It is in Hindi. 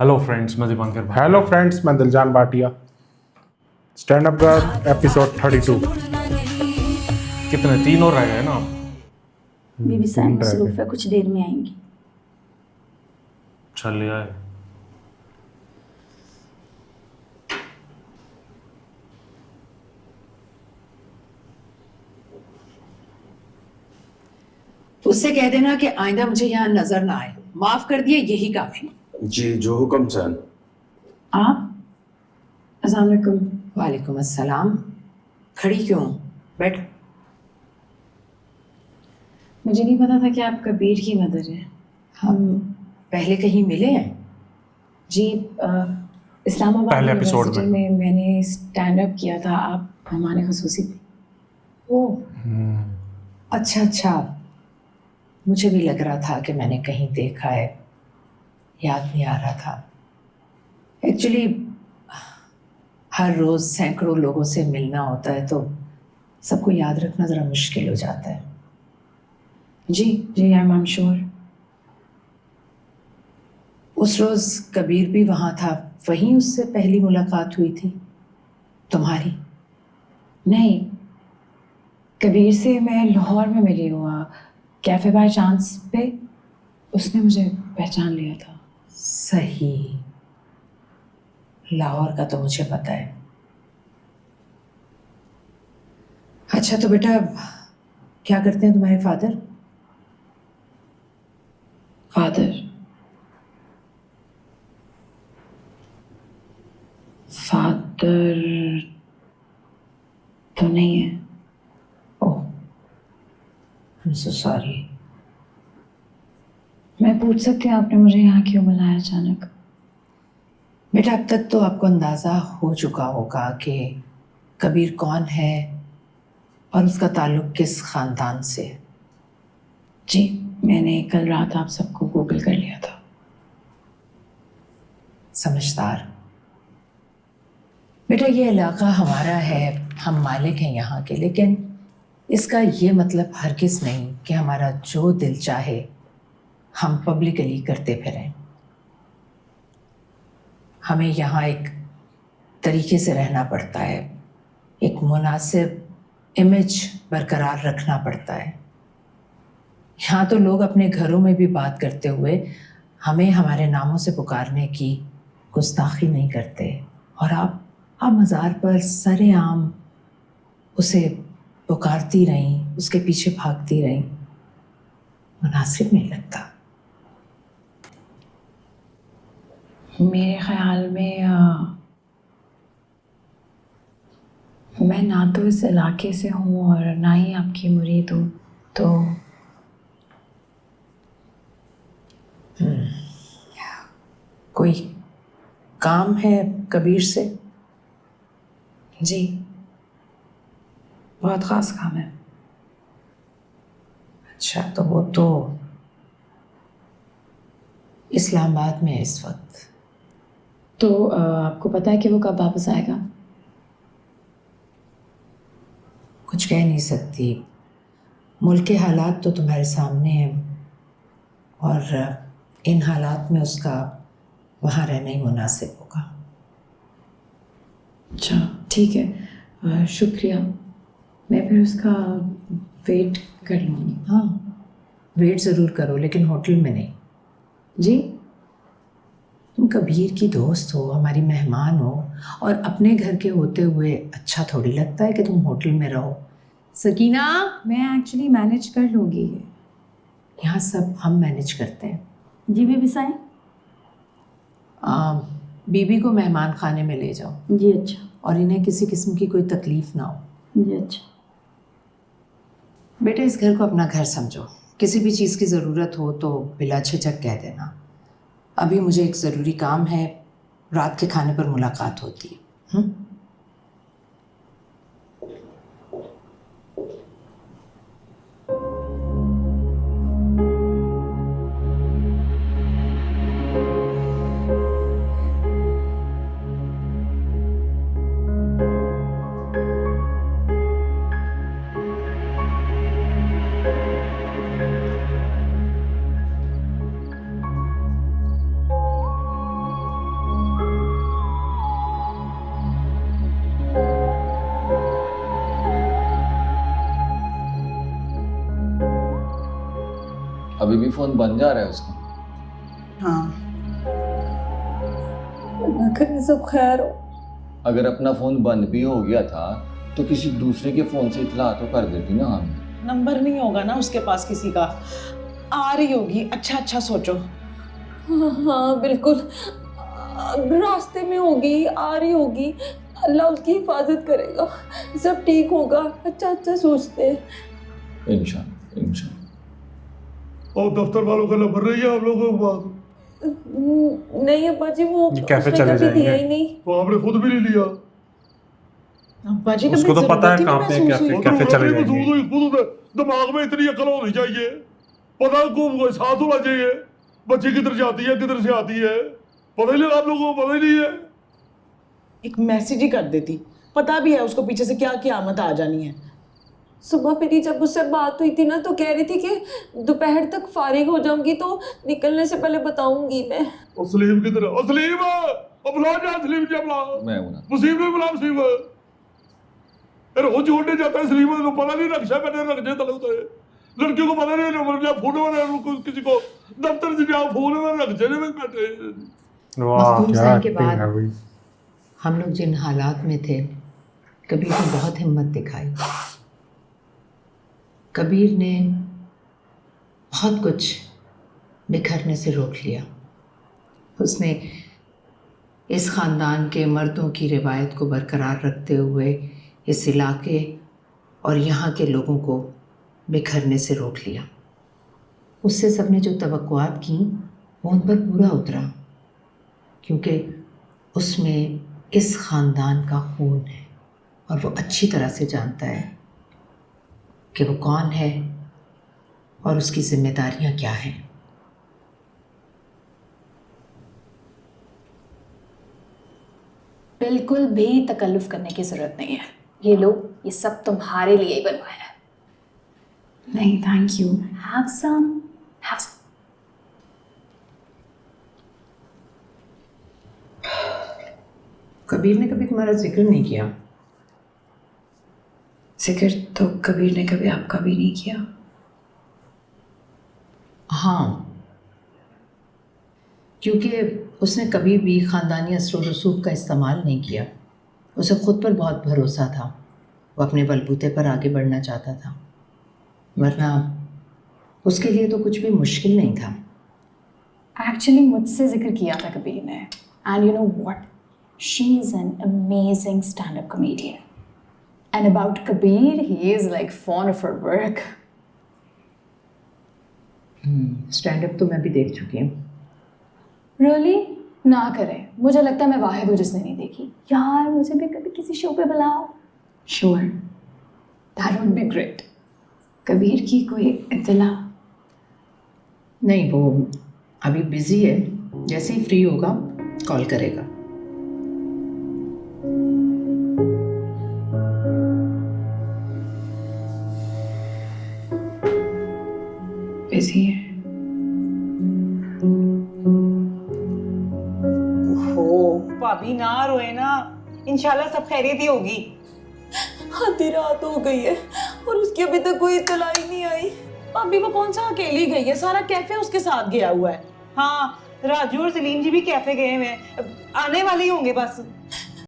हेलो फ्रेंड्स, मैं दीपांकर भाई। हेलो फ्रेंड्स, मैं Diljan Bhatia. Stand up girl episode 32। कितने 3 और रह गए ना आप? बीबी तीन साइड रह मसरूफ गए। है, कुछ देर में आएंगी। चल लिया है। उससे कह देना कि आइंदा मुझे यहाँ नजर ना आए। माफ कर दिए, यही काफी। जी जो हुक्म चैन। आप? अस्सलाम वालेकुम। वालेकुम अस्सलाम। खड़ी क्यों? बैठ। मुझे नहीं पता था कि आप कबीर की मदर हैं। हम पहले कहीं मिले हैं? जी, इस्लामाबाद पहले एपिसोड यूनिवर्सिटी में मैंने स्टैंड अप किया था। आप मेहमान खसूसी थे। ओह अच्छा अच्छा, मुझे भी लग रहा था कि मैंने कहीं देखा है, याद नहीं आ रहा था। एक्चुअली हर रोज सैकड़ों लोगों से मिलना होता है तो सबको याद रखना ज़रा मुश्किल हो जाता है। जी जी, आई एम श्योर। उस रोज कबीर भी वहां था, वहीं उससे पहली मुलाकात हुई थी तुम्हारी? नहीं, कबीर से मैं लाहौर में मिली हूँ, कैफ़े बाय चांस पे। उसने मुझे पहचान लिया था। सही, लाहौर का तो मुझे पता है। अच्छा तो बेटा, क्या करते हैं तुम्हारे फादर? फादर फादर तो नहीं है। ओह आई एम सो सॉरी। मैं पूछ सकती हूँ आपने मुझे यहाँ क्यों बुलाया अचानक? बेटा अब तक तो आपको अंदाज़ा हो चुका होगा कि कबीर कौन है और उसका ताल्लुक किस ख़ानदान से है। जी, मैंने कल रात आप सबको गूगल कर लिया था। समझदार बेटा, ये इलाका हमारा है, हम मालिक हैं यहाँ के, लेकिन इसका ये मतलब हरगिज़ नहीं कि हमारा जो दिल चाहे हम पब्लिकली करते फिरें। हमें यहाँ एक तरीके से रहना पड़ता है, एक मुनासिब इमेज बरकरार रखना पड़ता है। यहाँ तो लोग अपने घरों में भी बात करते हुए हमें हमारे नामों से पुकारने की गुस्ताखी नहीं करते, और आप मज़ार पर सरेआम उसे पुकारती रहीं, उसके पीछे भागती रहीं, मुनासिब नहीं लगता। मेरे ख्याल में मैं ना तो इस इलाके से हूँ और ना ही आपकी मुरीद हूँ, तो कोई काम है कबीर से? जी, बहुत ख़ास काम है। अच्छा तो वो तो इस्लामाबाद में है इस वक्त। तो आपको पता है कि वो कब वापस आएगा? कुछ कह नहीं सकती, मुल्क के हालात तो तुम्हारे सामने हैं, और इन हालात में उसका वहाँ रहना ही मुनासिब होगा। अच्छा ठीक है, शुक्रिया। मैं फिर उसका वेट कर लूँगी। हाँ वेट ज़रूर करो, लेकिन होटल में नहीं। जी, तुम कबीर की दोस्त हो, हमारी मेहमान हो, और अपने घर के होते हुए अच्छा थोड़ी लगता है कि तुम होटल में रहो। सकीना, मैं एक्चुअली मैनेज कर लूँगी। यहाँ सब हम मैनेज करते हैं। जी बीबी साईं। बीबी को मेहमान खाने में ले जाओ। जी अच्छा। और इन्हें किसी किस्म की कोई तकलीफ ना हो। जी अच्छा। बेटा इस घर को अपना घर समझो, किसी भी चीज़ की ज़रूरत हो तो बिला झिझक कह देना। अभी मुझे एक ज़रूरी काम है, रात के खाने पर मुलाकात होती है। अभी फोन बन जा रहा है उसका। हाँ, अल्लाह करे सब खैर हो। अगर अपना फोन बंद भी हो गया था तो किसी दूसरे के फोन से इतला तो कर देती ना हम। नंबर नहीं होगा ना उसके पास किसी का। आ रही होगी, अच्छा अच्छा सोचो। हाँ बिल्कुल, रास्ते में होगी, आ रही होगी, अल्लाह उसकी हिफाजत करेगा, सब ठीक होगा। अच्छा अच्छा सोचते हैं। इंशाल्लाह इंशाल्लाह। और दफ्तर वालों का नंबर नहीं है आप लोगों के पास? नहीं अब्बा जी, वो ये कैफे उसने चले कभी दिया जाएंगे। ही नहीं। तो आपने खुद भी नहीं लिया? अब्बा जी उसको तो पता है कहाँ पे कैफे चले महसूस जाएंगे। हुई, खुद दिमाग में इतनी अकल होनी चाहिए, पता को साथ होना चाहिए। बच्ची किधर जाती है किधर से आती है पता ही नहीं, आप लोगों को पता ही नहीं है। एक मैसेज ही कर देती, पता भी है उसको पीछे से क्या क़यामत आ जानी है। सुबह मेरी जब उससे बात हुई थी ना, तो कह रही थी कि दोपहर तक फारिग हो जाऊंगी तो निकलने से पहले बताऊंगी मैं। और सलीम किधर है? सलीम बुला जा, सलीम जी बुला। मैं हूं ना। मुसीब में बुला मुसीब। अरे वो जोड़ने जाता है सलीम को पता नहीं, रक्षा मैंने रखने तले होता है। लड़कियों को पता नहीं नंबर क्या फोन में, किसी को दफ्तर से जाओ फोन में रख देने में बैठे। वाह मखदूम क्या साहब के एक्टिंग है बाद भाई। हम लोग जिन हालात में थे, कबीर ने बहुत हिम्मत दिखाई। कबीर ने बहुत कुछ बिखरने से रोक लिया। उसने इस ख़ानदान के मर्दों की रिवायत को बरकरार रखते हुए इस इलाके और यहाँ के लोगों को बिखरने से रोक लिया। उससे सबने जो तवक्कुआत की वो उन पर पूरा उतरा, क्योंकि उसमें इस ख़ानदान का खून है और वो अच्छी तरह से जानता है कि वो कौन है और उसकी जिम्मेदारियां क्या हैं। बिल्कुल भी तकल्लुफ़ करने की ज़रूरत नहीं है। ये लो, ये सब तुम्हारे लिए ही बनवाया है। नहीं thank you. Have some, have some. Kabir ने कभी तुम्हारा जिक्र नहीं किया। जिक्र तो कबीर ने कभी आपका भी नहीं किया। हाँ, क्योंकि उसने कभी भी ख़ानदानी असर व रसूख का इस्तेमाल नहीं किया। उसे ख़ुद पर बहुत भरोसा था, वो अपने बलबूते पर आगे बढ़ना चाहता था, वरना उसके लिए तो कुछ भी मुश्किल नहीं था। एक्चुअली मुझसे जिक्र किया था कबीर ने, and you know what, she is an amazing stand up comedian, and about Kabir he is like fond of her work. Stand up तो मैं भी देख चुकी हूँ। रियली? ना करें, मुझे लगता है मैं वाहिद हूँ जिसने नहीं देखी। यार मुझे भी कभी किसी शो पे बुलाओ। Sure. That would be great. Kabir की कोई इत्तला? नहीं, वो अभी बिज़ी है, जैसे ही फ्री होगा कॉल करेगा। बिजी है? भाभी ना रोए ना, इंशाल्लाह सब खैरियत ही होगी। आधी रात हो गई है और उसकी अभी तक कोई इत्तला ही नहीं आई। भाभी वो कौन सा अकेली गई है, सारा कैफे उसके साथ गया हुआ है। हाँ, राजू और सलीम जी भी कैफे गए हुए हैं, आने वाले ही होंगे बस।